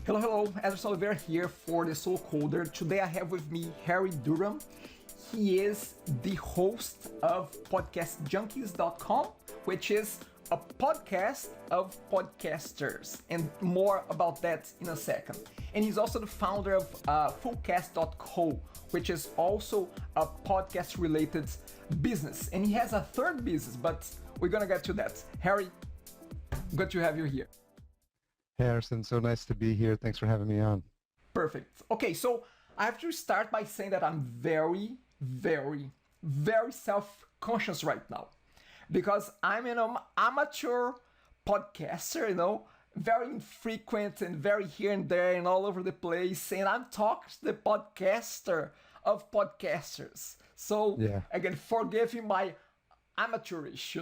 Hello, hello, Ezra Oliveira here for the Soul Coder. Today I have with me Harry Duran. He is the host of podcastjunkies.com, which is a podcast of podcasters, and more about that in a second. And he's also the founder of fullcast.co, which is also a podcast-related business. And he has a third business, but we're gonna get to that. Harry, good to have you here. Hey, Harrison, so nice to be here. Thanks for having me on. Perfect. Okay, so I have to start by saying that I'm very, very self-conscious right now because I'm an amateur podcaster, very infrequent and very here and there and all over the place, and I'm talking to the podcaster of podcasters. So again, forgive me my amateurish.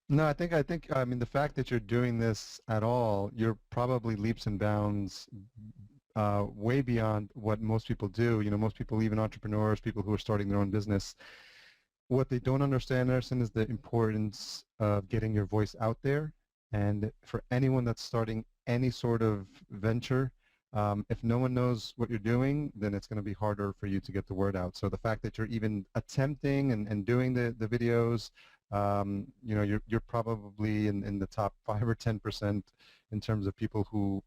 No, I mean, the fact that you're doing this at all, you're probably leaps and bounds way beyond what most people do. Most people, even entrepreneurs, people who are starting their own business, what they don't understand, Harrison, is the importance of getting your voice out there. And for anyone that's starting any sort of venture, if no one knows what you're doing, then it's going to be harder for you to get the word out. So the fact that you're even attempting and doing the videos, you're probably in the top 5 or 10% in terms of people who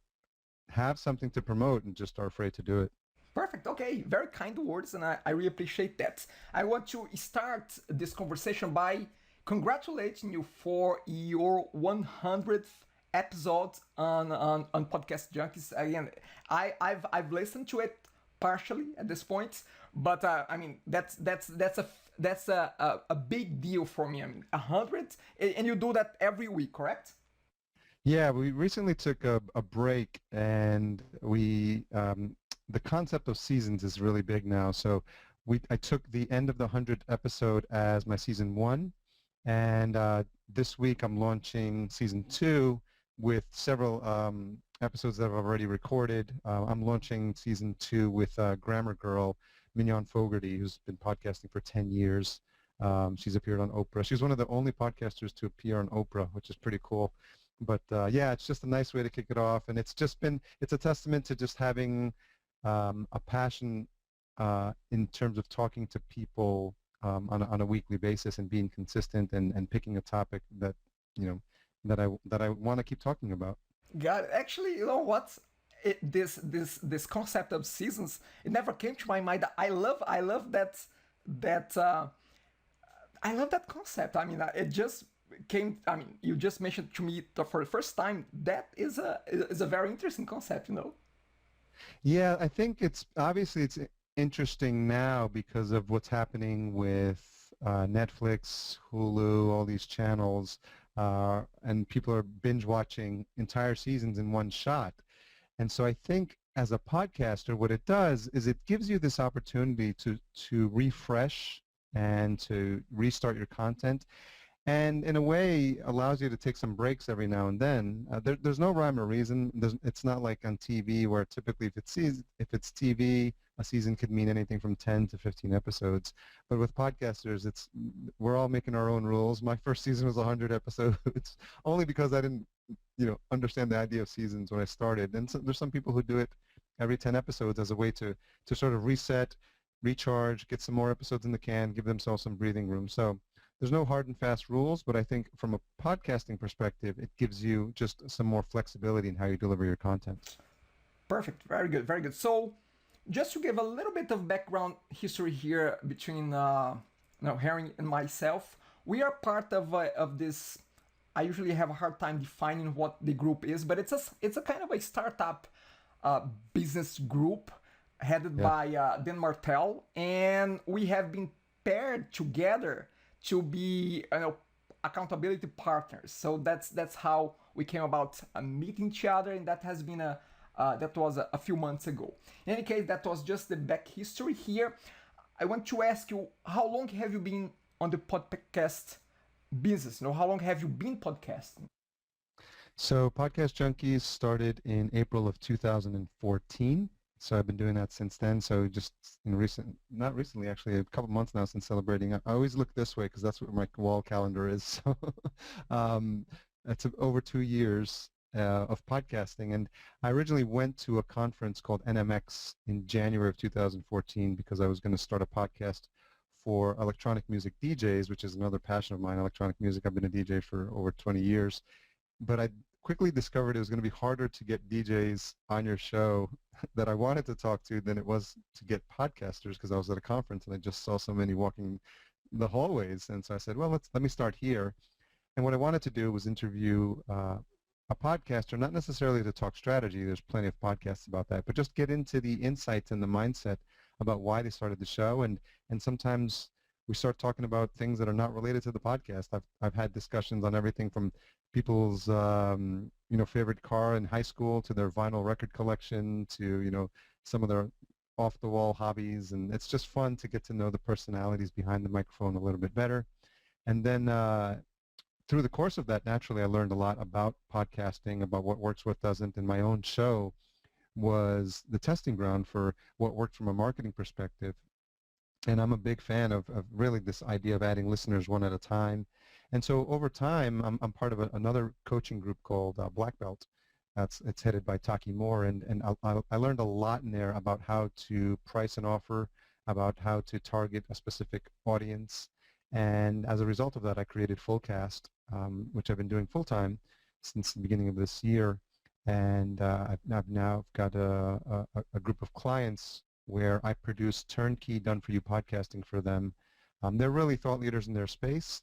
have something to promote and just are afraid to do it. Perfect. Okay. Very kind words, and I really appreciate that. I want to start this conversation by congratulating you for your 100th episode on Podcast Junkies. Again, I've listened to it partially at this point, but I mean that's a big deal for me. I mean, 100, and you do that every week, correct? Yeah, we recently took a break, and we the concept of seasons is really big now. So I took the end of the 100th episode as my season 1, and this week I'm launching season 2 with several episodes that I've already recorded. I'm launching season 2 with Grammar Girl, Mignon Fogarty, who's been podcasting for 10 years. She's appeared on Oprah. She's one of the only podcasters to appear on Oprah, which is pretty cool. But yeah, it's just a nice way to kick it off. And it's a testament to just having a passion in terms of talking to people on a weekly basis and being consistent and picking a topic that, that I want to keep talking about. Got it. Actually, you know what? This concept of seasons, it never came to my mind. I love that I love that concept. I mean, it just came. I mean, you just mentioned to me for the first time. That is a very interesting concept. Yeah, I think it's interesting now because of what's happening with Netflix, Hulu, all these channels, and people are binge watching entire seasons in one shot. And so I think as a podcaster, what it does is it gives you this opportunity to refresh and to restart your content, and in a way allows you to take some breaks every now and then. There's no rhyme or reason. It's not like on TV where typically if it's TV, a season could mean anything from 10 to 15 episodes. But with podcasters, we're all making our own rules. My first season was 100 episodes, only because I didn't understand the idea of seasons when I started. And so there's some people who do it every 10 episodes as a way to sort of reset, recharge, get some more episodes in the can, give themselves some breathing room. So there's no hard and fast rules, but I think from a podcasting perspective, it gives you just some more flexibility in how you deliver your content. Perfect. Very good. Very good. So just to give a little bit of background history here between Harry and myself, we are part of this. I usually have a hard time defining what the group is, but it's a kind of a startup business group headed by Dan Martell, and we have been paired together to be accountability partners. So that's how we came about meeting each other, and that has been that was a few months ago. In any case, that was just the back history here. I want to ask you, how long have you been on the podcast business? How long have you been podcasting? So Podcast Junkies started in April of 2014. So I've been doing that since then. So just not recently, actually, a couple months now since celebrating. I always look this way because that's what my wall calendar is. So it's over 2 years. of podcasting. And I originally went to a conference called NMX in January of 2014 because I was going to start a podcast for electronic music DJs, which is another passion of mine, electronic music. I've been a DJ for over 20 years. But I quickly discovered it was going to be harder to get DJs on your show that I wanted to talk to than it was to get podcasters, because I was at a conference and I just saw so many walking the hallways. And so I said, well, let me start here. And what I wanted to do was interview a podcaster, not necessarily to talk strategy. There's plenty of podcasts about that, but just get into the insights and the mindset about why they started the show. And sometimes we start talking about things that are not related to the podcast. I've had discussions on everything from people's favorite car in high school to their vinyl record collection to some of their off-the-wall hobbies, and it's just fun to get to know the personalities behind the microphone a little bit better. And then through the course of that, naturally, I learned a lot about podcasting, about what works, what doesn't, and my own show was the testing ground for what worked from a marketing perspective. And I'm a big fan of really this idea of adding listeners one at a time. And so over time, I'm part of another coaching group called Black Belt. It's headed by Taki Moore, and I learned a lot in there about how to price an offer, about how to target a specific audience. And as a result of that, I created Fullcast, which I've been doing full-time since the beginning of this year. And I've now got a group of clients where I produce turnkey done-for-you podcasting for them. They're really thought leaders in their space,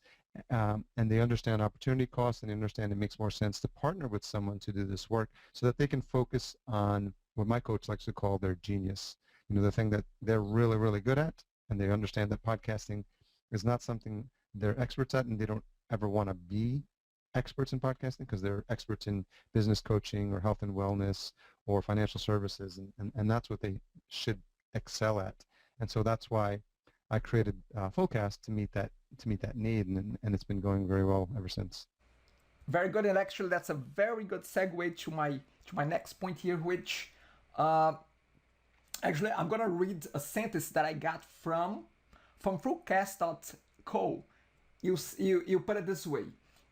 and they understand opportunity costs, and they understand it makes more sense to partner with someone to do this work so that they can focus on what my coach likes to call their genius, the thing that they're really, really good at, and they understand that podcasting is not something they're experts at, and they don't ever want to be experts in podcasting because they're experts in business coaching or health and wellness or financial services, and that's what they should excel at. And so that's why I created Fullcast to meet that need, and it's been going very well ever since. Very good, and actually that's a very good segue to my next point here, which actually I'm gonna read a sentence that I got from Fullcast.co. You put it this way: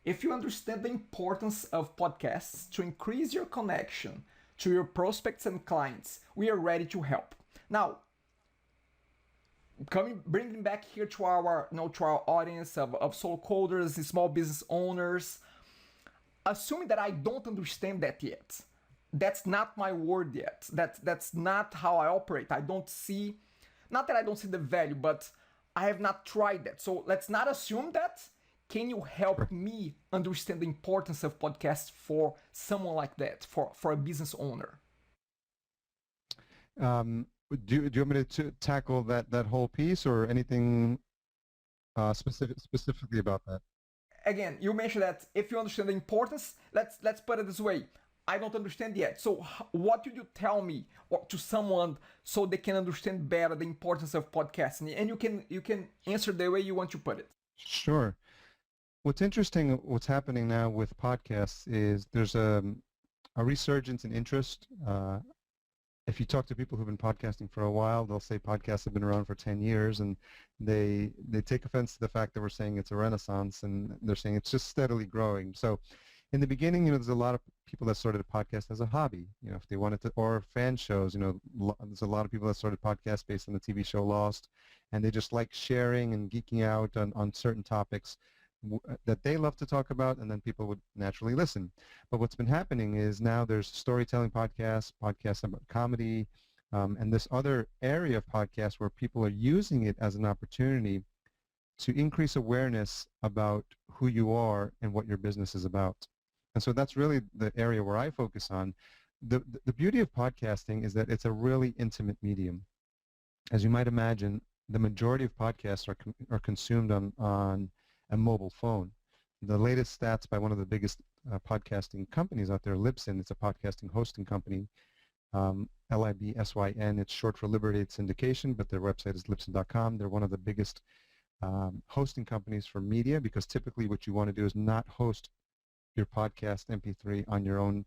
if you understand the importance of podcasts to increase your connection to your prospects and clients, we are ready to help. Now, bringing back here to our audience of solo coders and small business owners, assuming that I don't understand that yet, that's not my word yet. That's not how I operate. Not that I don't see the value, but I have not tried that. So let's not assume that. Can you help me understand the importance of podcasts for someone like that, for a business owner? Do you want me to tackle that whole piece, or anything specifically about that? Again, you mentioned that if you understand the importance, let's put it this way: I don't understand yet. So what would you tell me to someone so they can understand better the importance of podcasting? And you can answer the way you want to put it. Sure. What's interesting, what's happening now with podcasts is there's a resurgence in interest. If you talk to people who've been podcasting for a while, they'll say podcasts have been around for 10 years, and they take offense to the fact that we're saying it's a renaissance, and they're saying it's just steadily growing. So in the beginning, there's a lot of people that started a podcast as a hobby, if they wanted to, or fan shows, there's a lot of people that started podcasts based on the TV show Lost, and they just like sharing and geeking out on certain topics that they love to talk about, and then people would naturally listen. But what's been happening is now there's storytelling podcasts about comedy, and this other area of podcasts where people are using it as an opportunity to increase awareness about who you are and what your business is about. And so that's really the area where I focus on. The beauty of podcasting is that it's a really intimate medium. As you might imagine, the majority of podcasts are consumed on a mobile phone. The latest stats by one of the biggest podcasting companies out there, Libsyn, it's a podcasting hosting company, Libsyn, it's short for Liberated Syndication, but their website is libsyn.com. They're one of the biggest hosting companies for media, because typically what you want to do is not host your podcast MP3 on your own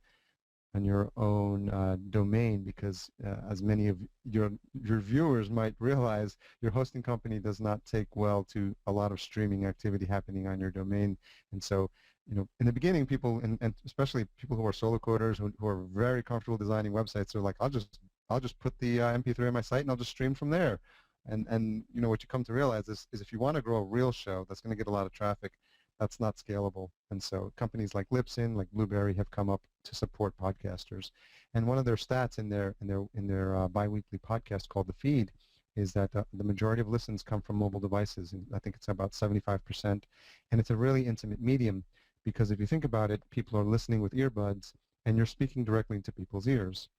domain, because as many of your viewers might realize, your hosting company does not take well to a lot of streaming activity happening on your domain. And so, in the beginning, people, and especially people who are solo coders who are very comfortable designing websites, are like, I'll just put the MP3 on my site and I'll just stream from there. And what you come to realize is if you want to grow a real show that's going to get a lot of traffic, that's not scalable. And so companies like Libsyn, like Blueberry, have come up to support podcasters. And one of their stats in their biweekly podcast called The Feed is that the majority of listens come from mobile devices. And I think it's about 75%. And it's a really intimate medium, because if you think about it, people are listening with earbuds and you're speaking directly into people's ears.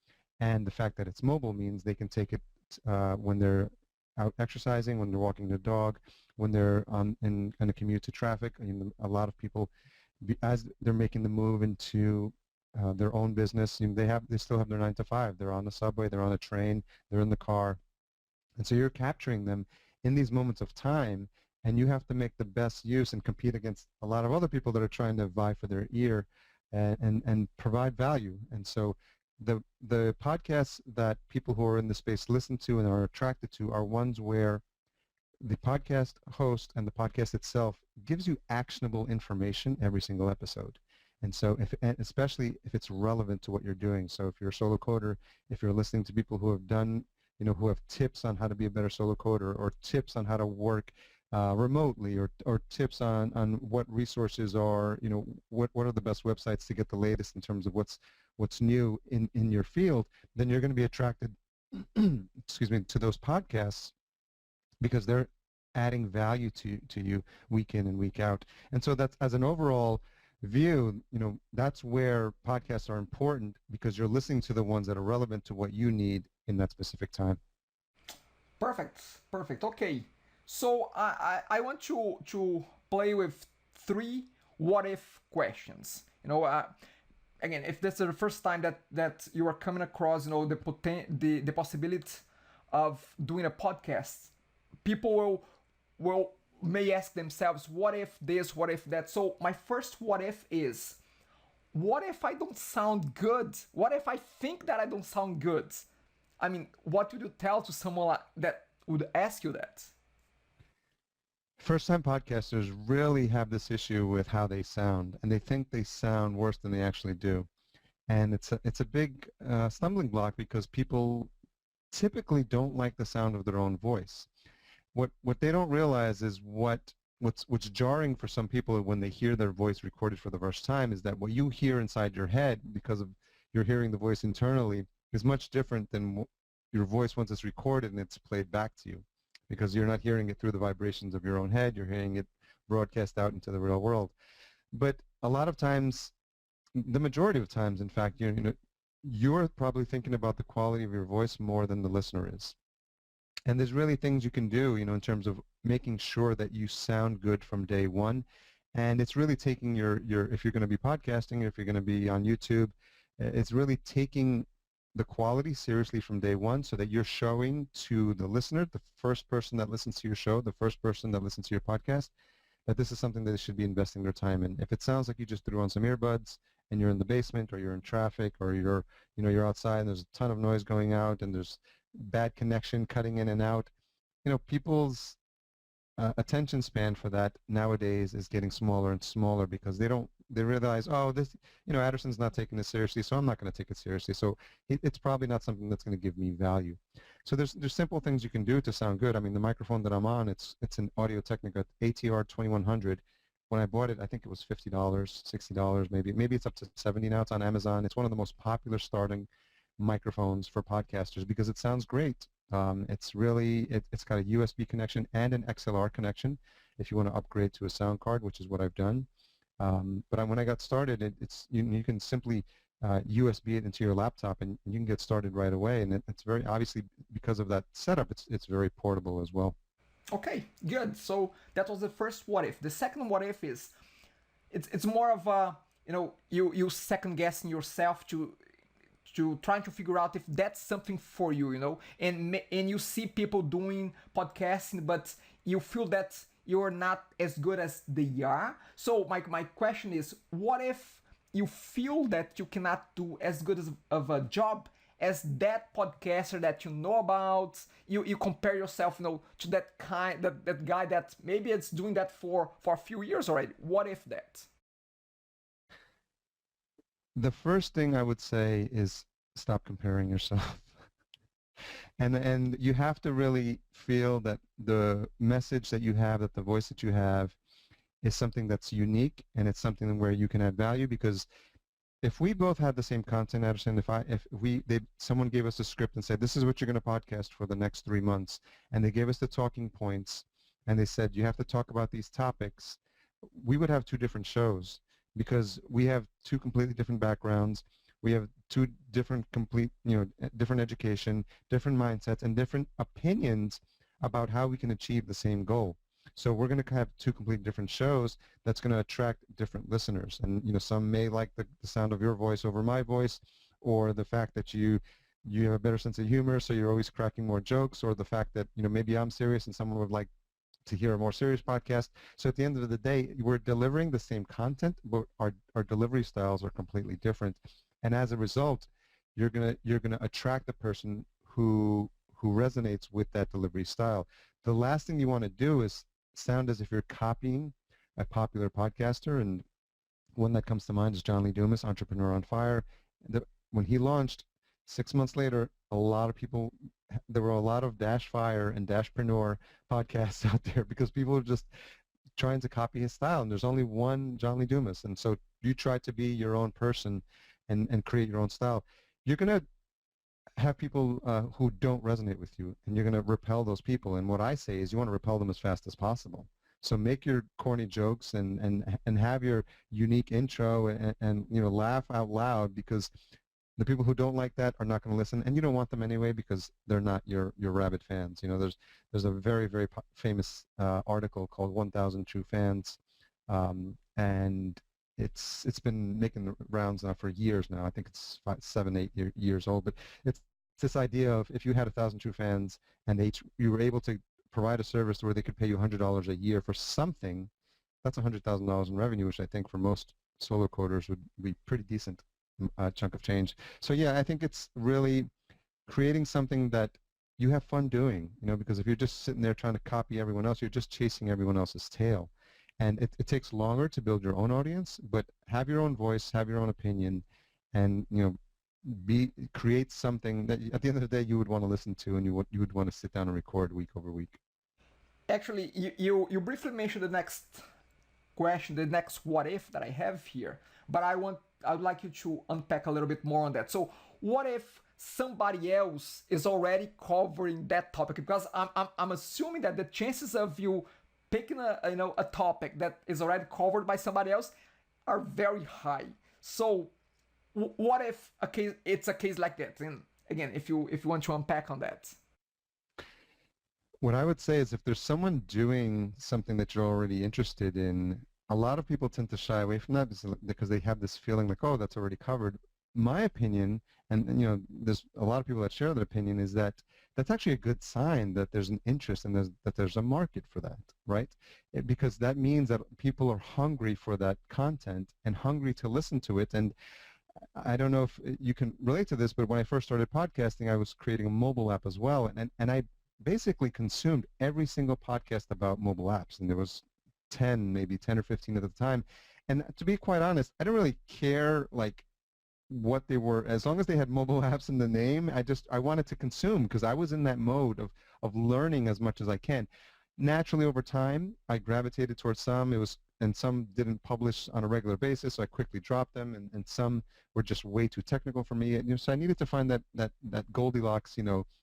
And the fact that it's mobile means they can take it when they're out exercising, when they're walking their dog, when they're in a commute to traffic. A lot of people, as they're making the move into their own business, they still have their 9 to 5. They're on the subway, they're on a train, they're in the car, and so you're capturing them in these moments of time, and you have to make the best use and compete against a lot of other people that are trying to vie for their ear and provide value. And so the podcasts that people who are in the space listen to and are attracted to are ones where the podcast host and the podcast itself gives you actionable information every single episode. And so especially if it's relevant to what you're doing. So if you're a solo coder, if you're listening to people who have done, who have tips on how to be a better solo coder, or tips on how to work remotely, or tips on what resources are, what are the best websites to get the latest in terms of what's new in your field, then you're going to be attracted excuse me, to those podcasts, because they're adding value to you week in and week out. And so that's, as an overall view, that's where podcasts are important, because you're listening to the ones that are relevant to what you need in that specific time. Perfect. Okay. So I want to play with 3 what if questions. Again, if this is the first time that you are coming across, the possibility of doing a podcast, people will may ask themselves, what if this, what if that? So my first what if is, what if I don't sound good? What if I think that I don't sound good? I mean, what would you tell to someone that would ask you that? First-time podcasters really have this issue with how they sound, and they think they sound worse than they actually do. And it's a big stumbling block, because people typically don't like the sound of their own voice. What they don't realize is what's jarring for some people when they hear their voice recorded for the first time is that what you hear inside your head, because of you're hearing the voice internally, is much different than your voice once it's recorded and it's played back to you, because you're not hearing it through the vibrations of your own head, you're hearing it broadcast out into the real world. But a lot of times, the majority of times, in fact, you're probably thinking about the quality of your voice more than the listener is. And there's really things you can do, in terms of making sure that you sound good from day one. And it's really taking your if you're going to be podcasting, or if you're going to be on YouTube, it's really taking the quality seriously from day one, so that you're showing to the listener, the first person that listens to your show, the first person that listens to your podcast, that this is something that they should be investing their time in. If it sounds like you just threw on some earbuds and you're in the basement, or you're in traffic, or you're outside and there's a ton of noise going out and there's bad connection cutting in and out, people's attention span for that nowadays is getting smaller and smaller, because they realize, oh, this, Aderson's not taking this seriously, so I'm not going to take it seriously. So it's probably not something that's going to give me value. So there's simple things you can do to sound good. I mean, the microphone that I'm on, it's an Audio-Technica ATR 2100. When I bought it, I think it was $50, $60, maybe it's up to $70 now. It's on Amazon. It's one of the most popular starting microphones for podcasters, because it sounds great. It's got a USB connection and an XLR connection if you want to upgrade to a sound card, which is what I've done. But when I got started, you can simply USB it into your laptop, and you can get started right away. And it's very, obviously, because of that setup, it's very portable as well. Okay, good. So that was the first what if. The second what if is, it's more of a, you second guessing yourself to trying to figure out if that's something for you, and you see people doing podcasting, but you feel that you're not as good as they are. So my question is, what if you feel that you cannot do as good of a job as that podcaster that you know about. You compare yourself, to that guy that maybe it's doing that for a few years already. What if that? The first thing I would say is stop comparing yourself. And you have to really feel that the message that you have, that the voice that you have is something that's unique, and it's something where you can add value. Because if we both had the same content, Anderson, someone gave us a script and said, this is what you're going to podcast for the next 3 months, and they gave us the talking points, and they said, you have to talk about these topics, we would have two different shows, because we have two completely different backgrounds. We have two different different education, different mindsets, and different opinions about how we can achieve the same goal. So we're going to have two completely different shows that's going to attract different listeners. And some may like the sound of your voice over my voice, or the fact that you have a better sense of humor, so you're always cracking more jokes, or the fact that maybe I'm serious and someone would like to hear a more serious podcast. So at the end of the day, we're delivering the same content, but our delivery styles are completely different. And as a result, you're gonna attract the person who resonates with that delivery style. The last thing you want to do is sound as if you're copying a popular podcaster. And one that comes to mind is John Lee Dumas, Entrepreneur on Fire. When he launched, 6 months later, there were a lot of Dash Fire and Dashpreneur podcasts out there, because people are just trying to copy his style, and there's only one John Lee Dumas. And so you try to be your own person and create your own style. You're going to have people who don't resonate with you, and you're going to repel those people. And what I say is you want to repel them as fast as possible. So make your corny jokes and have your unique intro and laugh out loud, because the people who don't like that are not going to listen, and you don't want them anyway, because they're not your rabid fans. There's a very, very famous article called 1,000 True Fans, and it's been making the rounds now for years now. I think it's 7, 8 years old, but it's this idea of, if you had 1,000 true fans and you were able to provide a service where they could pay you $100 a year for something, that's $100,000 in revenue, which I think for most solo coders would be pretty decent chunk of change. So yeah, I think it's really creating something that you have fun doing, because if you're just sitting there trying to copy everyone else, you're just chasing everyone else's tail. And it takes longer to build your own audience, but have your own voice, have your own opinion, and create something that at the end of the day you would want to listen to, and you would want to sit down and record week over week. Actually, you briefly mentioned the next question, the next what if that I have here, but I would like you to unpack a little bit more on that. So what if somebody else is already covering that topic? Because I'm assuming that the chances of you picking a topic that is already covered by somebody else are very high. So what if it's a case like that? And again, if you want to unpack on that. What I would say is, if there's someone doing something that you're already interested in, a lot of people tend to shy away from that because they have this feeling like, oh, that's already covered. My opinion, and there's a lot of people that share that opinion, is that that's actually a good sign that there's an interest and that there's a market for that, right? Because that means that people are hungry for that content and hungry to listen to it. And I don't know if you can relate to this, but when I first started podcasting, I was creating a mobile app as well, and I basically consumed every single podcast about mobile apps, and there was 10 or 15 at the time. And to be quite honest, I don't really care like what they were, as long as they had mobile apps in the name. I wanted to consume, because I was in that mode of learning as much as I can. Naturally, over time, I gravitated towards some. And some didn't publish on a regular basis, so I quickly dropped them, and some were just way too technical for me. And, so I needed to find that Goldilocks,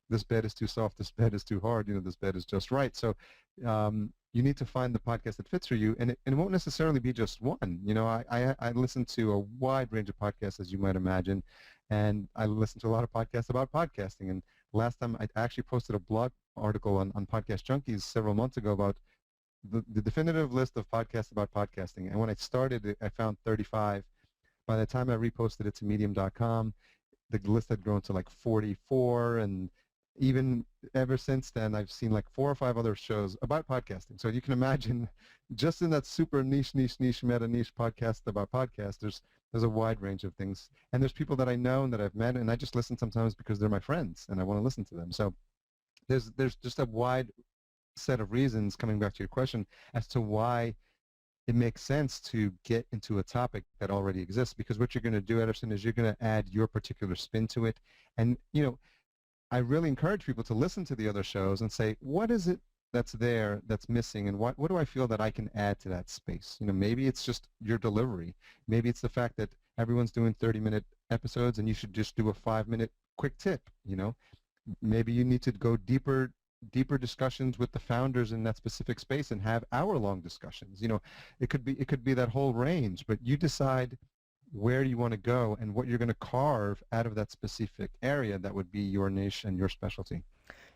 this bed is too soft, this bed is too hard, this bed is just right. So you need to find the podcast that fits for you, and it won't necessarily be just one. I listen to a wide range of podcasts, as you might imagine, and I listen to a lot of podcasts about podcasting. And last time I actually posted a blog article on Podcast Junkies several months ago about the definitive list of podcasts about podcasting. And when I started it, I found 35. By the time I reposted it to medium.com, the list had grown to like 44, and even ever since then, I've seen like 4 or 5 other shows about podcasting. So you can imagine, just in that super niche meta niche podcast about podcasts, There's a wide range of things. And there's people that I know and that I've met, and I just listen sometimes because they're my friends and I want to listen to them. So there's just a wide set of reasons, coming back to your question, as to why it makes sense to get into a topic that already exists, because what you're going to do, Ederson, is you're going to add your particular spin to it. And, I really encourage people to listen to the other shows and say, what is it that's there that's missing, and what do I feel that I can add to that space? Maybe it's just your delivery. Maybe it's the fact that everyone's doing 30-minute episodes and you should just do a 5-minute quick tip. Maybe you need to go deeper discussions with the founders in that specific space and have hour-long discussions. It could be that whole range, but you decide where you want to go and what you're going to carve out of that specific area that would be your niche and your specialty.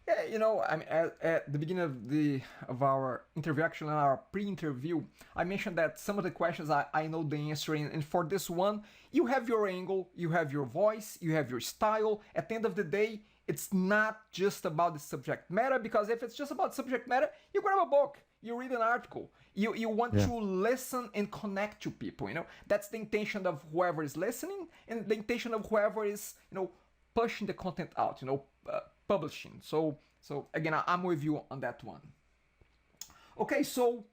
Yeah, I mean, at the beginning of our interview, actually, our pre-interview, I mentioned that some of the questions I know the answer in, and for this one, you have your angle, you have your voice, you have your style. At the end of the day, it's not just about the subject matter, because if it's just about subject matter, you grab a book, you read an article, you want to listen and connect to people. That's the intention of whoever is listening, and the intention of whoever is pushing the content out, publishing. So again, I'm with you on that one. Okay, so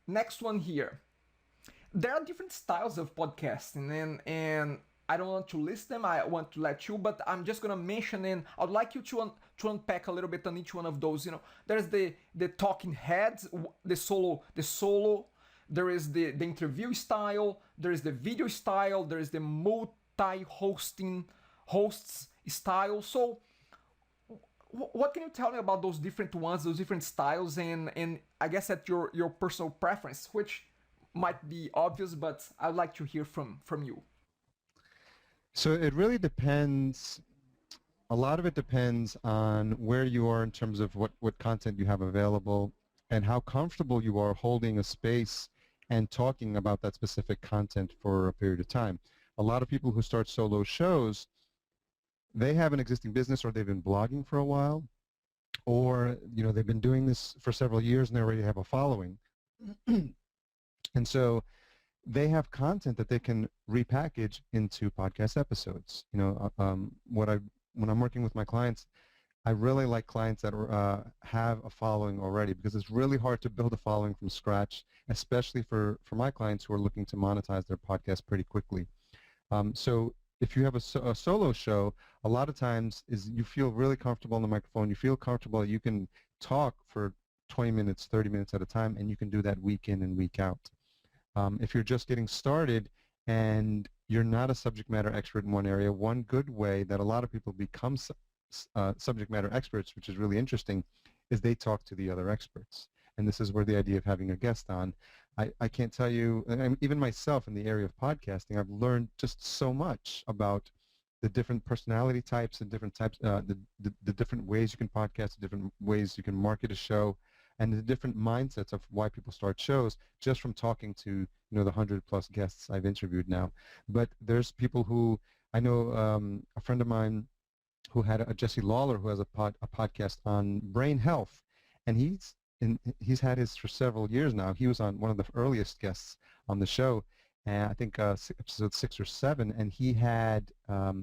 next one here. There are different styles of podcasting, and I don't want to list them. I want to let you, but I'm just gonna mention, and I'd like you to unpack a little bit on each one of those. There's the talking heads, the solo. There is the interview style. There is the video style. There is the multi-hosting hosts style. So what can you tell me about those different ones, those different styles, and I guess at your personal preference, which might be obvious, but I'd like to hear from you. So it really depends. A lot of it depends on where you are in terms of what content you have available and how comfortable you are holding a space and talking about that specific content for a period of time. A lot of people who start solo shows, they have an existing business, or they've been blogging for a while, or they've been doing this for several years and they already have a following. And so they have content that they can repackage into podcast episodes. When I'm working with my clients, I really like clients that have a following already, because it's really hard to build a following from scratch, especially for my clients who are looking to monetize their podcast pretty quickly. So if you have a solo show, a lot of times is you feel really comfortable on the microphone. You feel comfortable. You can talk for 20 minutes, 30 minutes at a time, and you can do that week in and week out. If you're just getting started and you're not a subject matter expert in one area, one good way that a lot of people become subject matter experts, which is really interesting, is they talk to the other experts. And this is where the idea of having a guest on. I can't tell you, and even myself in the area of podcasting, I've learned just so much about the different personality types and different types, the different ways you can podcast, the different ways you can market a show, and the different mindsets of why people start shows just from talking to the 100+ guests I've interviewed now. But there's people who I know, a friend of mine who had a Jesse Lawler, who has a podcast on brain health, and he's had his for several years now. He was on one of the earliest guests on the show, and I think episode 6 or 7, and he had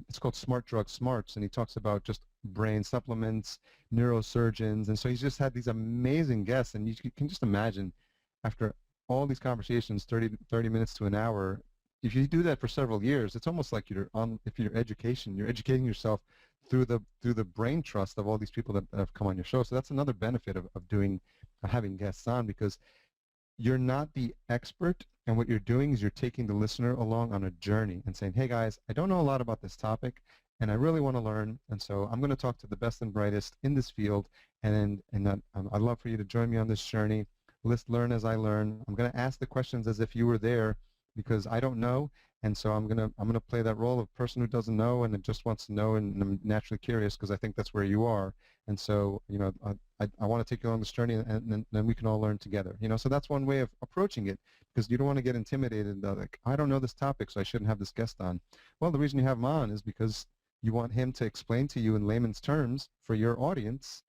it's called Smart Drug Smarts, and he talks about just brain supplements, neurosurgeons, and so he's just had these amazing guests, and you can just imagine after all these conversations, 30 minutes to an hour, if you do that for several years, it's almost like you're educating yourself through the brain trust of all these people that have come on your show. So that's another benefit of having guests on, because you're not the expert, and what you're doing is you're taking the listener along on a journey and saying, hey guys, I don't know a lot about this topic, and I really want to learn, and so I'm going to talk to the best and brightest in this field, and I'd love for you to join me on this journey. Let's learn as I learn. I'm going to ask the questions as if you were there, because I don't know, and so I'm gonna play that role of person who doesn't know and just wants to know, and I'm naturally curious because I think that's where you are, and so I want to take you along this journey, and then we can all learn together. So that's one way of approaching it, because you don't want to get intimidated, like, I don't know this topic, so I shouldn't have this guest on. Well, the reason you have him on is because you want him to explain to you in layman's terms for your audience,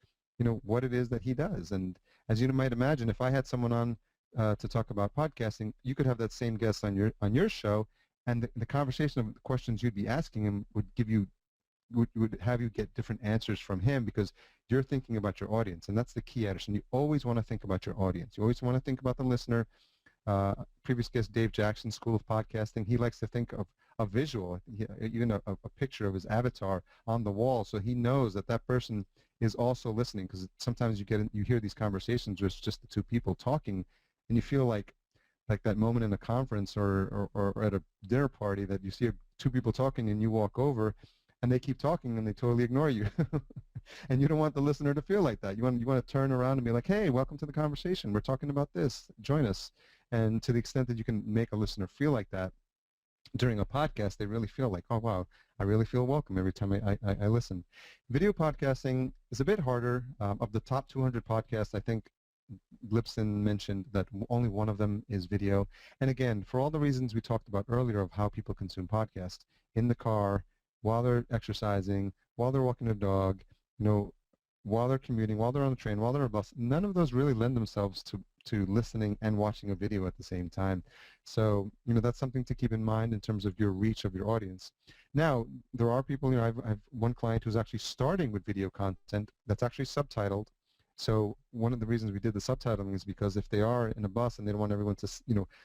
what it is that he does. And as you might imagine, if I had someone on to talk about podcasting, you could have that same guest on your show, and the conversation of the questions you'd be asking him would give you would have you get different answers from him because you're thinking about your audience. And that's the key, Edison. You always want to think about your audience. You always want to think about the listener. Previous guest Dave Jackson, School of Podcasting, he likes to think of a visual, even a picture of his avatar on the wall, so he knows that that person is also listening. Because sometimes you hear these conversations where it's just the two people talking, and you feel like that moment in a conference or at a dinner party that you see two people talking and you walk over and they keep talking and they totally ignore you. And you don't want the listener to feel like that. You want to turn around and be like, hey, welcome to the conversation. We're talking about this. Join us. And to the extent that you can make a listener feel like that during a podcast, they really feel like, oh, wow, I really feel welcome every time I listen. Video podcasting is a bit harder. Of the top 200 podcasts, I think Lipson mentioned that only one of them is video. And again, for all the reasons we talked about earlier of how people consume podcasts, in the car, while they're exercising, while they're walking their dog, while they're commuting, while they're on the train, while they're on a bus, none of those really lend themselves to listening and watching a video at the same time. So, that's something to keep in mind in terms of your reach of your audience. Now, there are people, I've one client who's actually starting with video content that's actually subtitled. So one of the reasons we did the subtitling is because if they are in a bus and they don't want everyone to,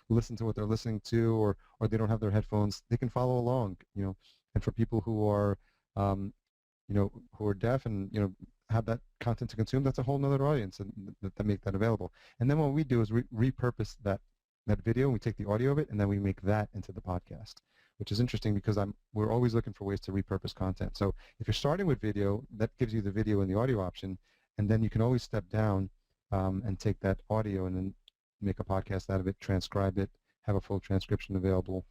listen to what they're listening to, or they don't have their headphones, they can follow along, And for people who are, who are deaf and, have that content to consume, that's a whole nother audience and that make that available. And then what we do is repurpose that video, and we take the audio of it, and then we make that into the podcast, which is interesting because we're always looking for ways to repurpose content. So if you're starting with video, that gives you the video and the audio option, and then you can always step down and take that audio and then make a podcast out of it, transcribe it, have a full transcription available.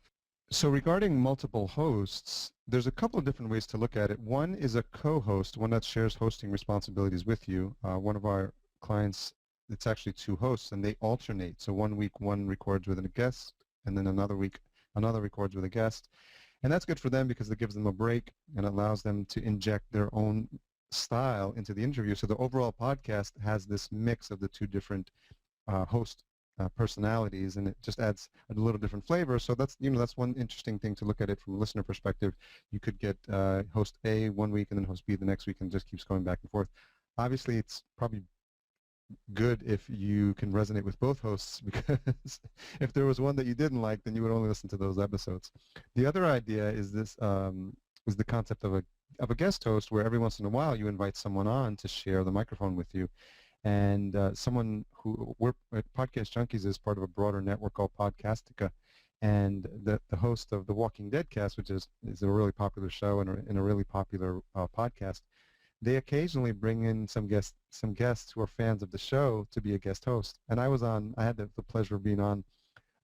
So regarding multiple hosts, there's a couple of different ways to look at it. One is a co-host, one that shares hosting responsibilities with you. One of our clients, it's actually two hosts, and they alternate. So one week one records with a guest, and then another week another records with a guest. And that's good for them because it gives them a break and allows them to inject their own style into the interview. So the overall podcast has this mix of the two different host personalities, and it just adds a little different flavor. So that's that's one interesting thing to look at it from a listener perspective. You could get host A one week and then host B the next week, and it just keeps going back and forth. Obviously, it's probably good if you can resonate with both hosts, because if there was one that you didn't like, then you would only listen to those episodes. The other idea is this was the concept of a guest host, where every once in a while you invite someone on to share the microphone with you. And someone who we're at Podcast Junkies is part of a broader network called Podcastica, and the host of the Walking Dead cast, which is a really popular show and a really popular podcast, they occasionally bring in some guests who are fans of the show to be a guest host. And I had the pleasure of being on.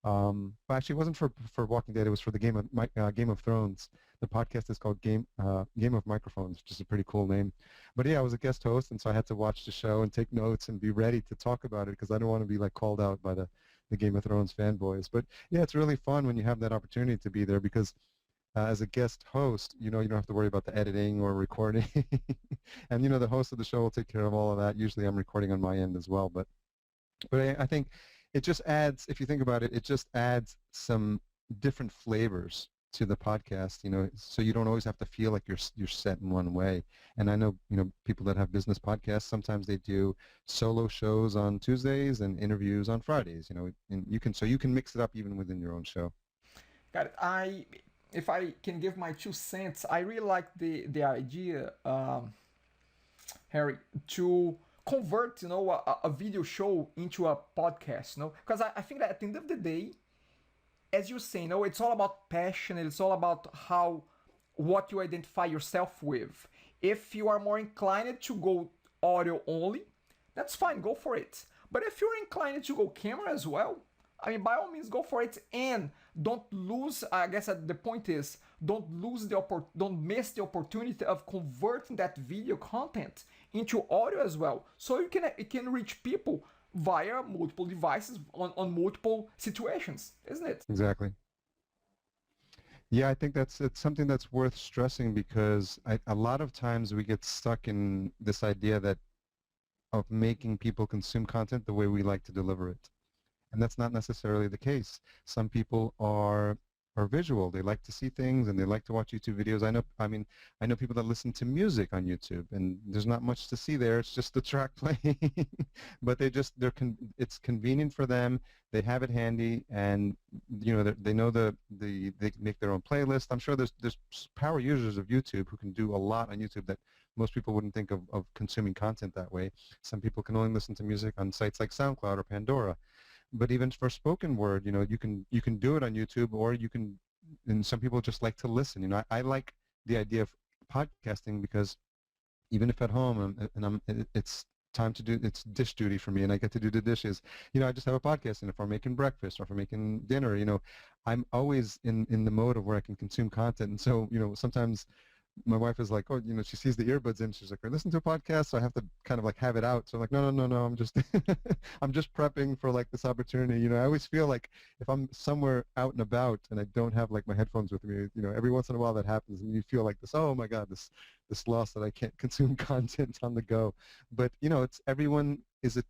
But actually, it wasn't for Walking Dead. It was for the Game of Thrones. The podcast is called Game of Microphones, which is a pretty cool name. But yeah, I was a guest host, and so I had to watch the show and take notes and be ready to talk about it, because I don't want to be like called out by the Game of Thrones fanboys. But yeah, it's really fun when you have that opportunity to be there, because as a guest host, you don't have to worry about the editing or recording. And the host of the show will take care of all of that. Usually I'm recording on my end as well. But I think it just adds, if you think about it, it just adds some different flavors to the podcast, so you don't always have to feel like you're set in one way. And I know, people that have business podcasts, sometimes they do solo shows on Tuesdays and interviews on Fridays, and you can mix it up even within your own show. Got it. If I can give my 2 cents, I really like the idea, Harry, to convert, a video show into a podcast, because I think that at the end of the day, as you say, it's all about passion. It's all about what you identify yourself with. If you are more inclined to go audio only, that's fine, go for it. But if you're inclined to go camera as well, by all means, go for it, and don't lose. I guess the point is, don't miss the opportunity of converting that video content into audio as well, so it can reach people via multiple devices on multiple situations, isn't it? Exactly. Yeah, I think it's something that's worth stressing, because a lot of times we get stuck in this idea of making people consume content the way we like to deliver it. And that's not necessarily the case. Some people are are visual. They like to see things and they like to watch YouTube videos. I know people that listen to music on YouTube, and there's not much to see there. It's just the track playing, but it's convenient for them. They have it handy, and they know they make their own playlist. I'm sure there's power users of YouTube who can do a lot on YouTube that most people wouldn't think of consuming content that way. Some people can only listen to music on sites like SoundCloud or Pandora. But even for spoken word, you can do it on YouTube, or you can, and some people just like to listen. I like the idea of podcasting because even if at home it's time to do, it's dish duty for me and I get to do the dishes, I just have a podcast, and if I'm making breakfast or if I'm making dinner, I'm always in the mode of where I can consume content. And so, sometimes my wife is like, oh, she sees the earbuds in, she's like, I listen to a podcast, so I have to kind of like have it out. So I'm like, no, I'm just I'm just prepping for like this opportunity. I always feel like if I'm somewhere out and about and I don't have like my headphones with me, every once in a while that happens, and you feel like this, oh my God, this loss that I can't consume content on the go. But it's everyone it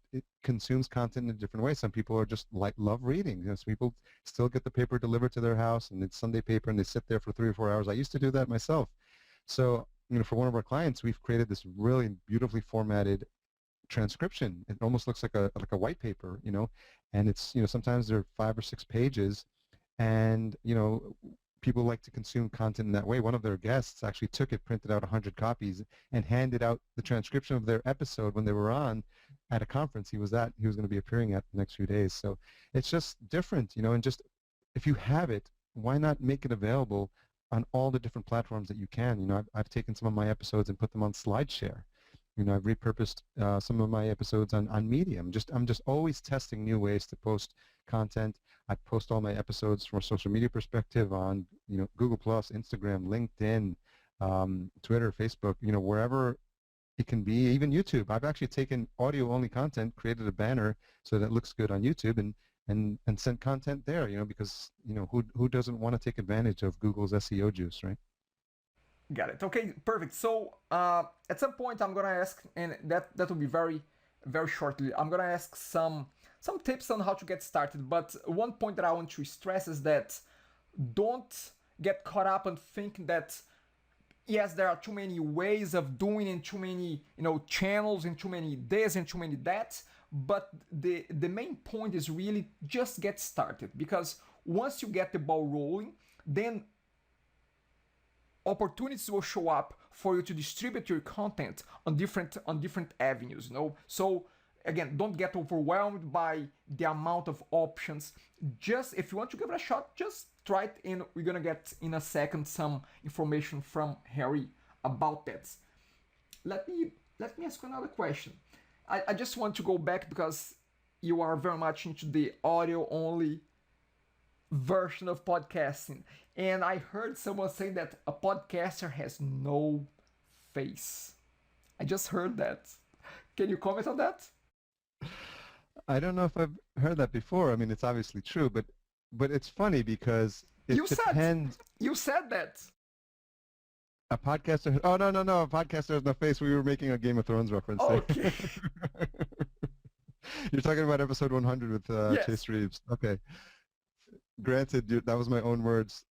consumes content in a different way. Some people are just like love reading. Some people still get the paper delivered to their house, and it's Sunday paper, and they sit there for 3 or 4 hours. I used to do that myself. So, for one of our clients, we've created this really beautifully formatted transcription. It almost looks like a white paper, and it's, sometimes they're 5 or 6 pages, and, people like to consume content in that way. One of their guests actually took it, printed out 100 copies, and handed out the transcription of their episode when they were on at a conference he was going to be appearing at the next few days. So it's just different, and just if you have it, why not make it available on all the different platforms that you can? I've taken some of my episodes and put them on SlideShare. I've repurposed some of my episodes on Medium. I'm just always testing new ways to post content. I post all my episodes from a social media perspective on, Google+, Instagram, LinkedIn, Twitter, Facebook, wherever it can be, even YouTube. I've actually taken audio-only content, created a banner so that it looks good on YouTube, and sent content there, because, who doesn't want to take advantage of Google's SEO juice, right? Got it. Okay, perfect. So at some point I'm gonna ask, and that will be very, very shortly. I'm gonna ask some tips on how to get started. But one point that I want to stress is that don't get caught up and think that yes, there are too many ways of doing and too many channels and too many this and too many that. But the main point is really just get started, because once you get the ball rolling, then opportunities will show up for you to distribute your content on different avenues. So again, don't get overwhelmed by the amount of options. Just if you want to give it a shot, just try it, and we're gonna get in a second some information from Harry about that. Let me ask you another question. I just want to go back, because you are very much into the audio only version of podcasting, and I heard someone saying that a podcaster has no face. I just heard that. Can you comment on that? I don't know if I've heard that before. I mean, it's obviously true, but it's funny because it depends. You said that. A podcaster? Oh, no, a podcaster has no face. We were making a Game of Thrones reference there. Okay. You're talking about episode 100 with Yes. Chase Reeves. Okay. Granted, that was my own words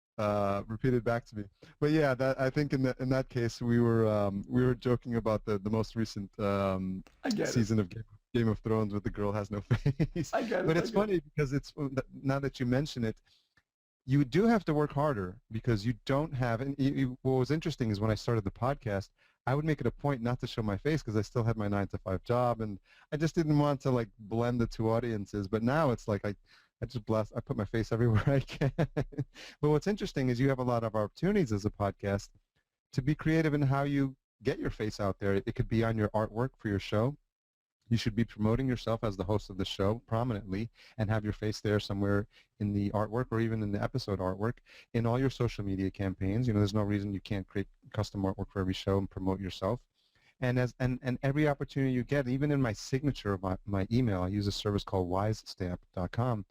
repeated back to me. But yeah, I think in that case we were joking about the most recent season of Game of Thrones with the girl has no face. I get it. But it's funny because it's, now that you mention it, you do have to work harder because you don't have. And what was interesting is when I started the podcast, I would make it a point not to show my face because I still had my 9-to-5 job, and I just didn't want to like blend the two audiences. But now it's like I put my face everywhere I can. But what's interesting is you have a lot of opportunities as a podcast to be creative in how you get your face out there. It could be on your artwork for your show. You should be promoting yourself as the host of the show prominently and have your face there somewhere in the artwork or even in the episode artwork. In all your social media campaigns, there's no reason you can't create custom artwork for every show and promote yourself. And every opportunity you get, even in my signature of my email, I use a service called wisestamp.com,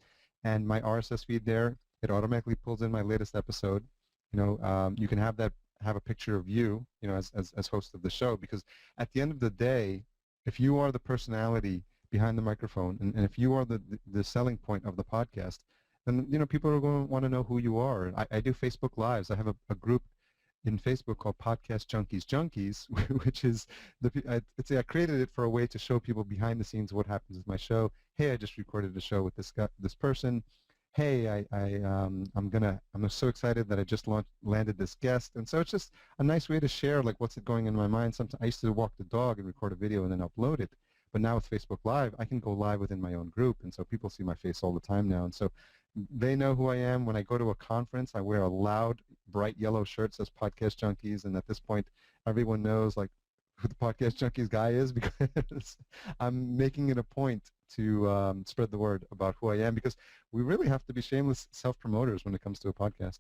and my RSS feed there, it automatically pulls in my latest episode. You can have a picture of you, as host of the show, because at the end of the day, if you are the personality behind the microphone, and if you are the selling point of the podcast, then people are going to want to know who you are. I do Facebook Lives. I have a group in Facebook called Podcast Junkies, which is I created it for a way to show people behind the scenes what happens with my show. Hey, I just recorded a show with this person. Hey, I'm so excited that I just landed this guest, and so it's just a nice way to share like what's going in my mind. Sometimes I used to walk the dog and record a video and then upload it, but now with Facebook Live, I can go live within my own group, and so people see my face all the time now, and so they know who I am. When I go to a conference, I wear a loud, bright yellow shirt that says Podcast Junkies, and at this point, everyone knows like who the Podcast Junkies guy is because I'm making it a point to spread the word about who I am, because we really have to be shameless self-promoters when it comes to a podcast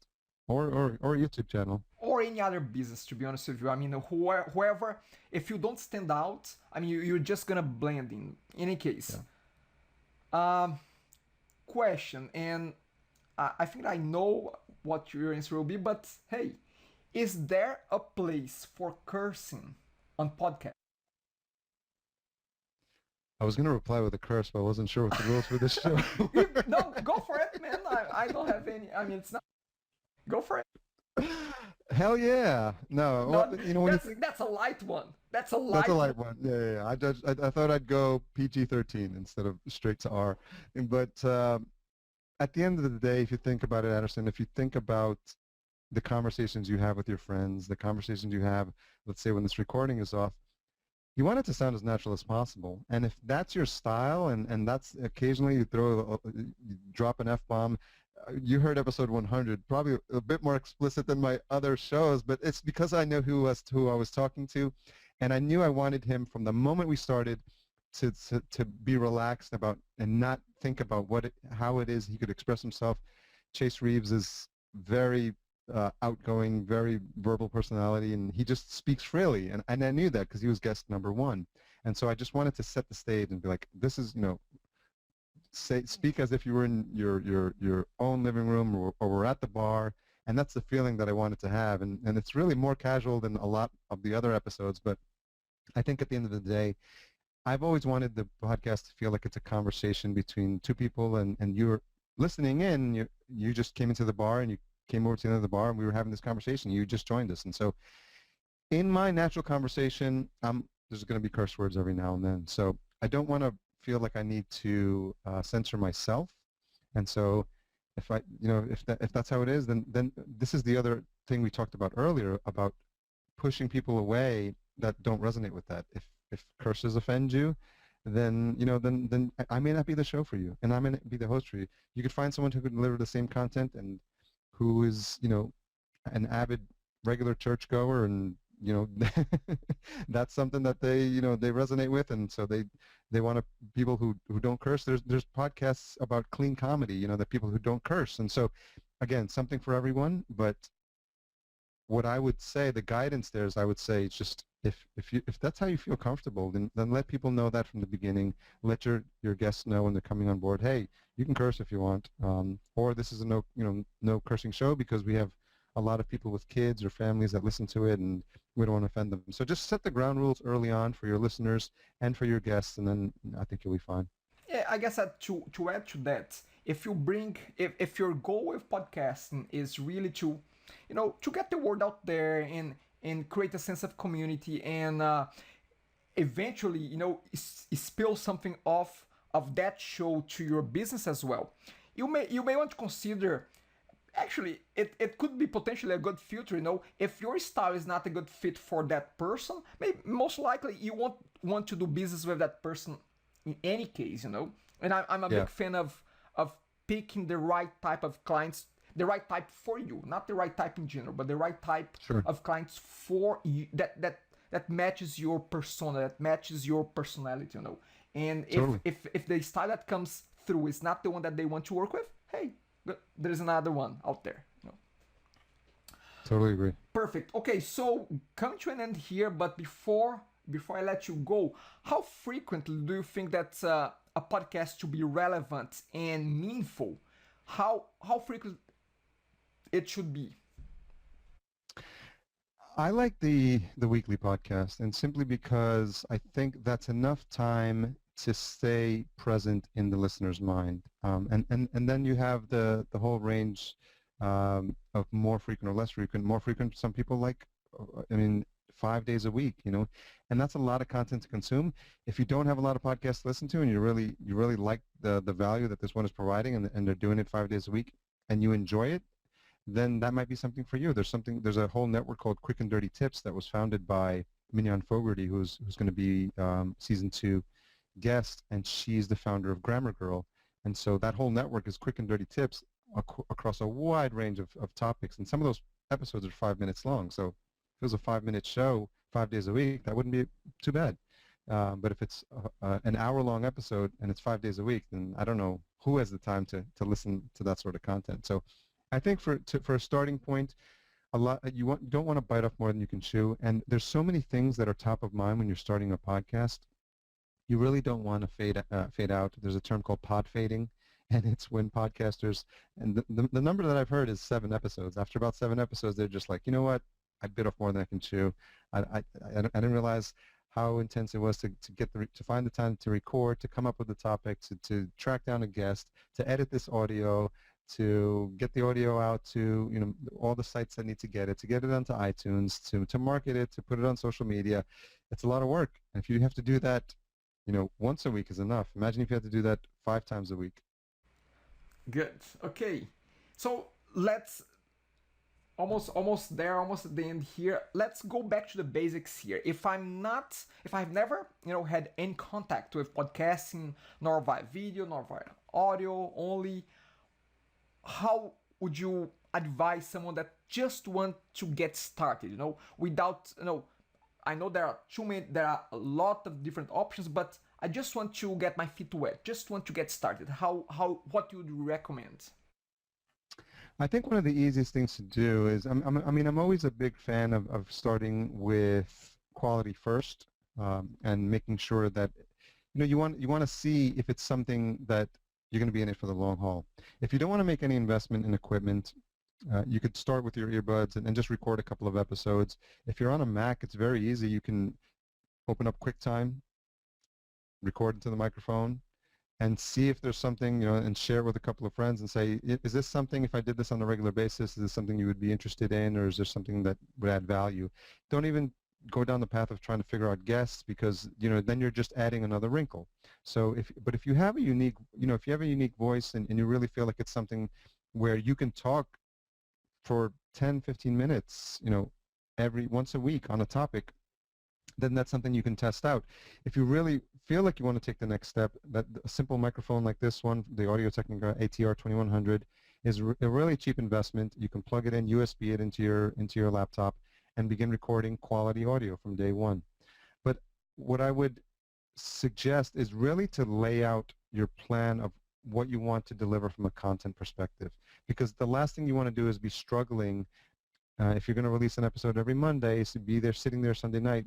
or a YouTube channel. Or any other business, to be honest with you. I mean, whoever, if you don't stand out, I mean, you're just gonna blend in any case. Yeah. Question, and I think I know what your answer will be, but hey, is there a place for cursing on podcast? I was going to reply with a curse, but I wasn't sure what the rules for this show. No, go for it, man. I don't have any. I mean, it's not. Go for it. Hell yeah! No, well, that's a light one. That's a light one. Yeah. I thought I'd go PG-13 instead of straight to R, but at the end of the day, if you think about it, Anderson, if you think about the conversations you have with your friends, the conversations you have, let's say when this recording is off, you want it to sound as natural as possible. And if that's your style, and that's occasionally you drop an F-bomb, you heard episode 100, probably a bit more explicit than my other shows, but it's because I know who I was talking to, and I knew I wanted him from the moment we started to be relaxed about and not think about how it is he could express himself. Chase Reeves is very outgoing, very verbal personality, and he just speaks freely, and I knew that because he was guest number 1, and so I just wanted to set the stage and be like, this is, speak as if you were in your own living room or we're at the bar, and that's the feeling that I wanted to have, and it's really more casual than a lot of the other episodes, but I think at the end of the day, I've always wanted the podcast to feel like it's a conversation between two people, and you're listening in. You just came into the bar, and you came over to the end of the bar, and we were having this conversation. You just joined us, and so in my natural conversation, there's going to be curse words every now and then. So I don't want to feel like I need to censor myself, and so if that's how it is, then this is the other thing we talked about earlier about pushing people away that don't resonate with that. If curses offend you, then then I may not be the show for you, and I may not be the host for you. You could find someone who could deliver the same content and who is an avid regular churchgoer, and that's something that they they resonate with, and so they want people who don't curse. There's podcasts about clean comedy, that people who don't curse, and so again, something for everyone. But what I would say, the guidance there is, I would say, it's just if that's how you feel comfortable, then let people know that from the beginning. Let your guests know when they're coming on board, hey, you can curse if you want, or this is a no cursing show because we have a lot of people with kids or families that listen to it, and we don't want to offend them. So just set the ground rules early on for your listeners and for your guests, and then I think you'll be fine. Yeah, I guess that to add to that, if your goal with podcasting is really to to get the word out there and create a sense of community, and eventually spill something off of that show to your business as well, you may want to consider, actually it could be potentially a good filter. If your style is not a good fit for that person, most likely you won't want to do business with that person in any case. And I'm a big fan of picking the right type of clients, the right type for you, not the right type in general, but the right type of clients for you that matches your persona, that matches your personality. And if the style that comes through is not the one that they want to work with, hey, there's another one out there. Totally agree. Perfect. Okay, so coming to an end here, but before I let you go, how frequently do you think that a podcast to be relevant and meaningful, how frequent it should be? I like the weekly podcast, and simply because I think that's enough time to stay present in the listener's mind. And then you have the whole range of more frequent or less frequent. More frequent, some people like, I mean, 5 days a week, and that's a lot of content to consume. If you don't have a lot of podcasts to listen to and you really like the value that this one is providing, and they're doing it 5 days a week and you enjoy it, then that might be something for you. There's a whole network called Quick and Dirty Tips that was founded by Mignon Fogarty, who's going to be season 2 guest, and she's the founder of Grammar Girl. And so that whole network is Quick and Dirty Tips across a wide range of topics. And some of those episodes are 5 minutes long. So if it was a 5-minute show 5 days a week, that wouldn't be too bad. But if it's an hour-long episode and it's 5 days a week, then I don't know who has the time to listen to that sort of content. So I think for a starting point, you don't want to bite off more than you can chew. And there's so many things that are top of mind when you're starting a podcast. You really don't want to fade out. There's a term called pod fading, and it's when podcasters, and the number that I've heard is 7 episodes. After about 7 episodes, they're just like, you know what, I bit off more than I can chew. I didn't realize how intense it was to find the time to record, to come up with the topic, to track down a guest, to edit this audio, to get the audio out to all the sites that need to get it onto iTunes, to market it, to put it on social media. It's a lot of work, and if you have to do that, once a week is enough. Imagine if you had to do that 5 times a week. Good. Okay. So let's almost there, almost at the end here. Let's go back to the basics here. If I've never, had any contact with podcasting, nor via video, nor via audio only, how would you advise someone that just want to get started, without, I know there are a lot of different options, but I just want to get my feet wet, just want to get started. What would you recommend? I think one of the easiest things to do is, I'm always a big fan of starting with quality first, and making sure that, you want to see if it's something that you're going to be in it for the long haul. If you don't want to make any investment in equipment, you could start with your earbuds and just record a couple of episodes. If you're on a Mac, it's very easy. You can open up QuickTime, record into the microphone, and see if there's something, and share it with a couple of friends and say, is this something, if I did this on a regular basis, is this something you would be interested in, or is there something that would add value? Don't even go down the path of trying to figure out guests, because, then you're just adding another wrinkle. So if you have a unique, if you have a unique voice and you really feel like it's something where you can talk for 10, 15 minutes, once a week on a topic, then that's something you can test out. If you really feel like you want to take the next step, that a simple microphone like this one, the Audio-Technica ATR 2100, is a really cheap investment. You can plug it in, USB it into your laptop, and begin recording quality audio from day one. But what I would suggest is really to lay out your plan of what you want to deliver from a content perspective, because the last thing you want to do is be struggling. If you're going to release an episode every Monday, so be there sitting there Sunday night,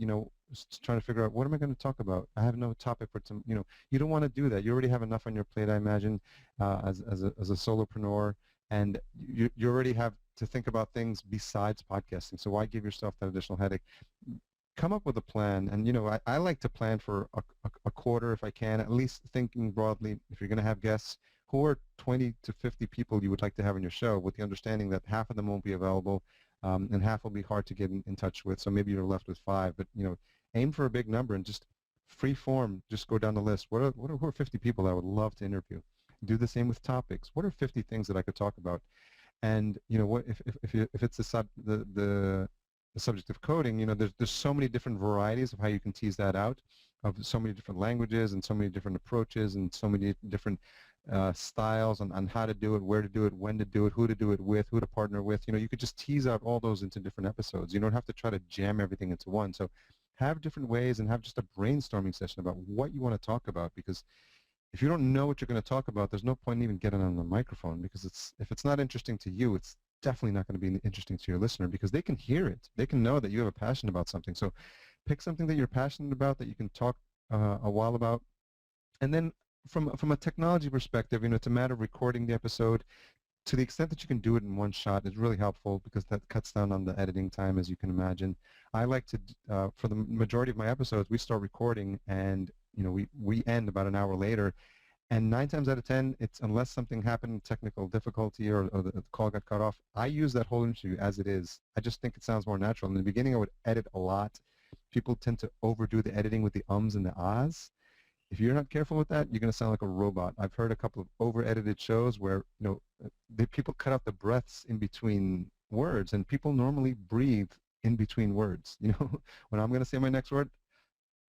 trying to figure out, what am I going to talk about? I have no topic for some, you don't want to do that. You already have enough on your plate, I imagine, as a solopreneur, and you already have to think about things besides podcasting. So why give yourself that additional headache? Come up with a plan, and I like to plan for a quarter if I can, at least thinking broadly. If you're going to have guests, who are 20 to 50 people you would like to have on your show, with the understanding that half of them won't be available, and half will be hard to get in touch with. So maybe you're left with 5, but aim for a big number and just free form. Just go down the list. Who are 50 people that I would love to interview? Do the same with topics. What are 50 things that I could talk about? And what if it's the subject of coding? There's so many different varieties of how you can tease that out, of so many different languages and so many different approaches and so many different styles on how to do it, where to do it, when to do it, who to do it with, who to partner with. You could just tease out all those into different episodes. You don't have to try to jam everything into one. So have different ways and have just a brainstorming session about what you want to talk about, because if you don't know what you're going to talk about, there's no point in even getting on the microphone, because if it's not interesting to you, it's definitely not going to be interesting to your listener, because they can hear it. They can know that you have a passion about something. So pick something that you're passionate about, that you can talk a while about. And then from a technology perspective, it's a matter of recording the episode. To the extent that you can do it in one shot is really helpful, because that cuts down on the editing time, as you can imagine. I like to, for the majority of my episodes, we start recording, and we end about an hour later. And 9 times out of 10, it's unless something happened, technical difficulty, or the call got cut off, I use that whole interview as it is. I just think it sounds more natural. In the beginning, I would edit a lot. People tend to overdo the editing with the ums and the ahs. If you're not careful with that, you're going to sound like a robot. I've heard a couple of over-edited shows where people cut out the breaths in between words, and people normally breathe in between words. When I'm going to say my next word,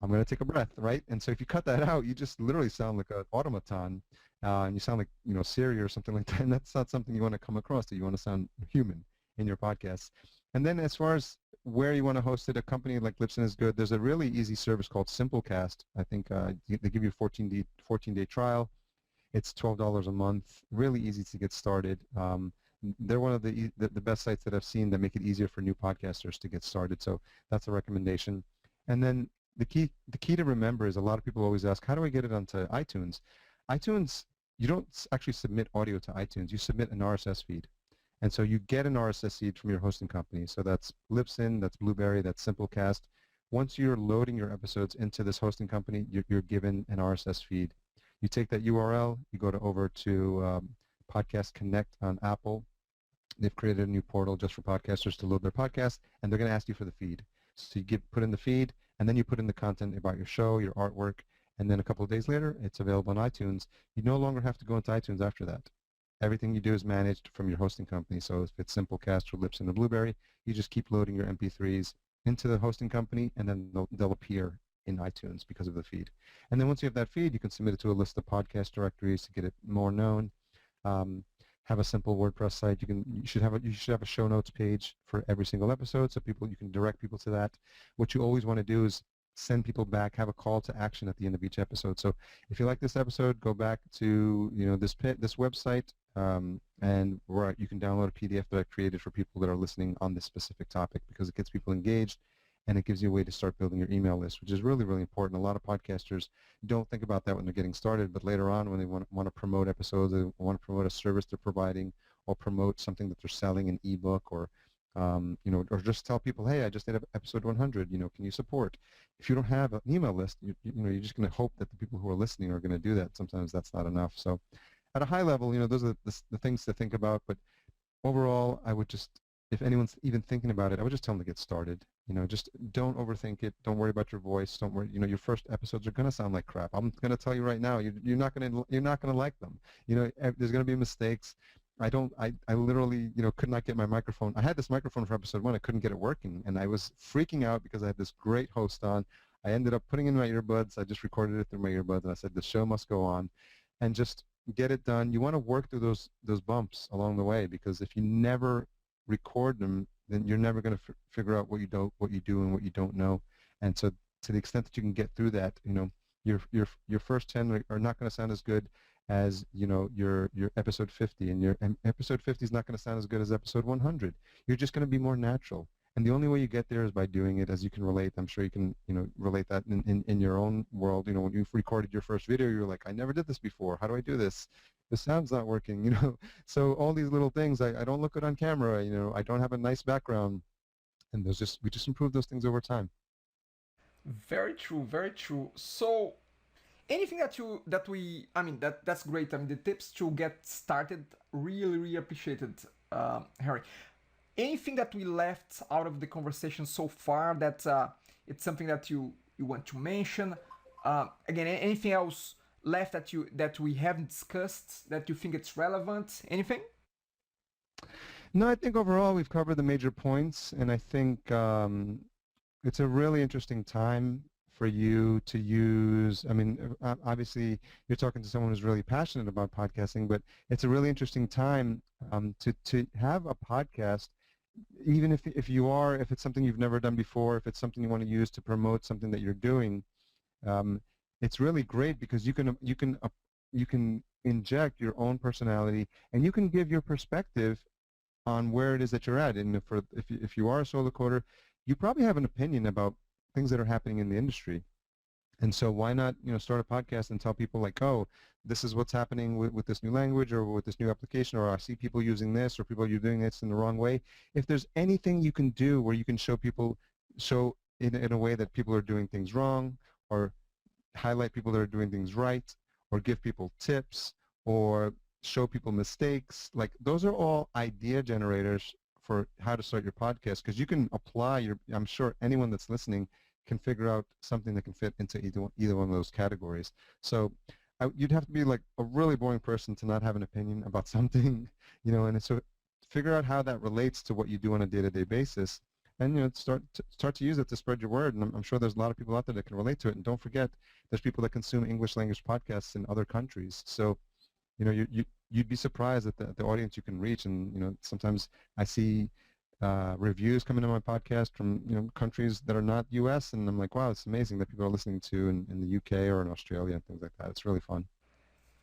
I'm going to take a breath, right? And so if you cut that out, you just literally sound like an automaton, and you sound like Siri or something like that. And that's not something you want to come across to. You want to sound human in your podcasts. And then as far as where you want to host it, a company like Libsyn is good. There's a really easy service called Simplecast. I think they give you a 14-day trial. It's $12 a month. Really easy to get started. They're one of the best sites that I've seen that make it easier for new podcasters to get started. So that's a recommendation. And then the key to remember is a lot of people always ask, how do I get it onto iTunes? iTunes, you don't actually submit audio to iTunes. You submit an RSS feed. And so you get an RSS feed from your hosting company. So that's Libsyn, that's Blueberry, that's Simplecast. Once you're loading your episodes into this hosting company, you're given an RSS feed. You take that URL, you go over to Podcast Connect on Apple. They've created a new portal just for podcasters to load their podcast, and they're going to ask you for the feed. So you put in the feed, and then you put in the content about your show, your artwork, and then a couple of days later, it's available on iTunes. You no longer have to go into iTunes after that. Everything you do is managed from your hosting company. So if it's Simplecast or Libsyn or Blueberry, you just keep loading your MP3s into the hosting company, and then they'll appear in iTunes because of the feed. And then once you have that feed, you can submit it to a list of podcast directories to get it more known. Have a simple WordPress site. You should have a show notes page for every single episode, so you can direct people to that. What you always want to do is send people back, have a call to action at the end of each episode. So if you like this episode, go back to this website, and where you can download a PDF that I've created for people that are listening on this specific topic, because it gets people engaged and it gives you a way to start building your email list, which is really, really important. A lot of podcasters don't think about that when they're getting started, but later on when they want to promote episodes, they want to promote a service they're providing, or promote something that they're selling, an ebook, or or just tell people, hey, I just did episode 100, can you support? If you don't have an email list, you're just going to hope that the people who are listening are going to do that. Sometimes that's not enough. So at a high level, those are the things to think about. But overall, I would just, if anyone's even thinking about it, I would just tell them to get started. Just don't overthink it. Don't worry about your voice. Don't worry. Your first episodes are going to sound like crap. I'm going to tell you right now, you're not going to like them. There's going to be mistakes. I literally, could not get my microphone. I had this microphone for episode 1. I couldn't get it working, and I was freaking out because I had this great host on. I ended up putting in my earbuds. I just recorded it through my earbuds, and I said, the show must go on, and just get it done. You want to work through those bumps along the way, because if you never record them, then you're never going to figure out what you do and what you don't know. And so to the extent that you can get through that, your first 10 are not going to sound as good as your episode 50, and episode 50 is not going to sound as good as episode 100. You're just going to be more natural, and the only way you get there is by doing it. As you can relate, I'm sure you can relate that in your own world. When you've recorded your first video, you're like, I never did this before. How do I do this? The sound's not working. So all these little things. I don't look good on camera. I don't have a nice background, and we just improve those things over time. Very true, very true. So anything that's great. The tips to get started, really appreciated, Harry. Anything that we left out of the conversation so far that it's something that you want to mention? Again, anything else left that we haven't discussed that you think it's relevant? Anything? No, I think overall we've covered the major points, and I think it's a really interesting time for you to use. Obviously you're talking to someone who's really passionate about podcasting, but it's a really interesting time to have a podcast, even if it's something you've never done before, if it's something you want to use to promote something that you're doing. It's really great because you can inject your own personality, and you can give your perspective on where it is that you're at. And if you are a solo coder, you probably have an opinion about things that are happening in the industry. And so why not start a podcast and tell people like, oh, this is what's happening with this new language, or with this new application, or I see people using this, or people are doing this in the wrong way. If there's anything you can do where you can show in a way that people are doing things wrong, or highlight people that are doing things right, or give people tips, or show people mistakes. Like those are all idea generators for how to start your podcast, because you can apply your, I'm sure anyone that's listening can figure out something that can fit into either one of those categories. So you'd have to be like a really boring person to not have an opinion about something, and so figure out how that relates to what you do on a day-to-day basis, and start to use it to spread your word. And I'm sure there's a lot of people out there that can relate to it. And don't forget, there's people that consume English language podcasts in other countries. So you'd be surprised at the audience you can reach. And sometimes I see reviews coming to my podcast from countries that are not U.S. and I'm like, wow, it's amazing that people are listening to in the U.K. or in Australia and things like that. It's really fun.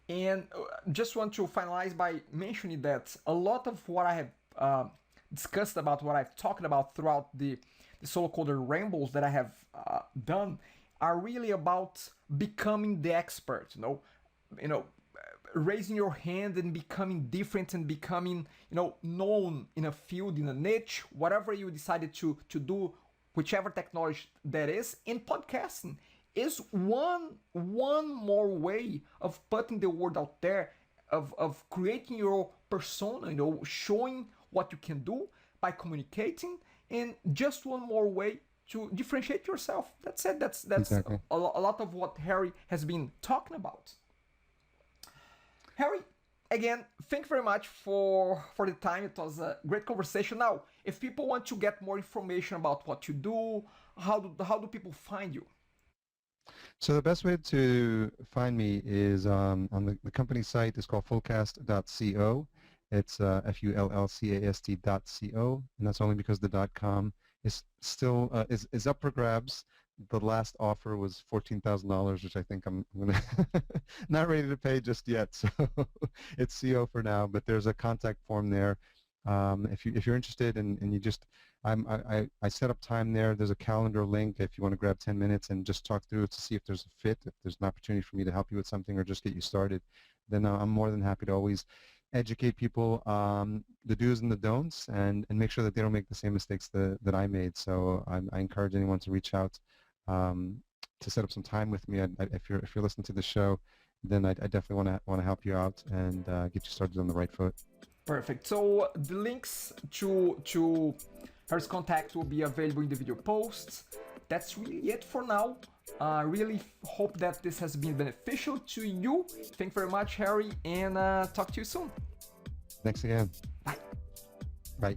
And just want to finalize by mentioning that a lot of what I have discussed about, what I've talked about throughout the solo coder rambles that I have done, are really about becoming the expert. Raising your hand and becoming different and becoming known in a field, in a niche, whatever you decided to do, whichever technology that is. In podcasting is one more way of putting the word out there, of creating your persona, showing what you can do by communicating, and just one more way to differentiate yourself. That's it. That's Exactly. a lot of what Harry has been talking about. Harry, again, thank you very much for the time. It was a great conversation. Now, if people want to get more information about what you do, how do people find you? So the best way to find me is on the company site is called fullcast.co. It's fullcast.co, and that's only because the .com is still is up for grabs. The last offer was $14,000, which I think I'm gonna not ready to pay just yet. So it's CO for now, but there's a contact form there. If you're interested and you just I set up time there. There's a calendar link if you want to grab 10 minutes and just talk through it to see if there's a fit, if there's an opportunity for me to help you with something or just get you started. Then I'm more than happy to always educate people the do's and the don'ts and make sure that they don't make the same mistakes that I made. So I encourage anyone to reach out to set up some time with me. If you're listening to the show, then I definitely want to help you out and get you started on the right foot. Perfect. So the links to Harry's contact will be available in the video posts. That's really it for now. Really hope that this has been beneficial to you. Thank you very much, Harry, and talk to you soon. Thanks again. Bye. Bye.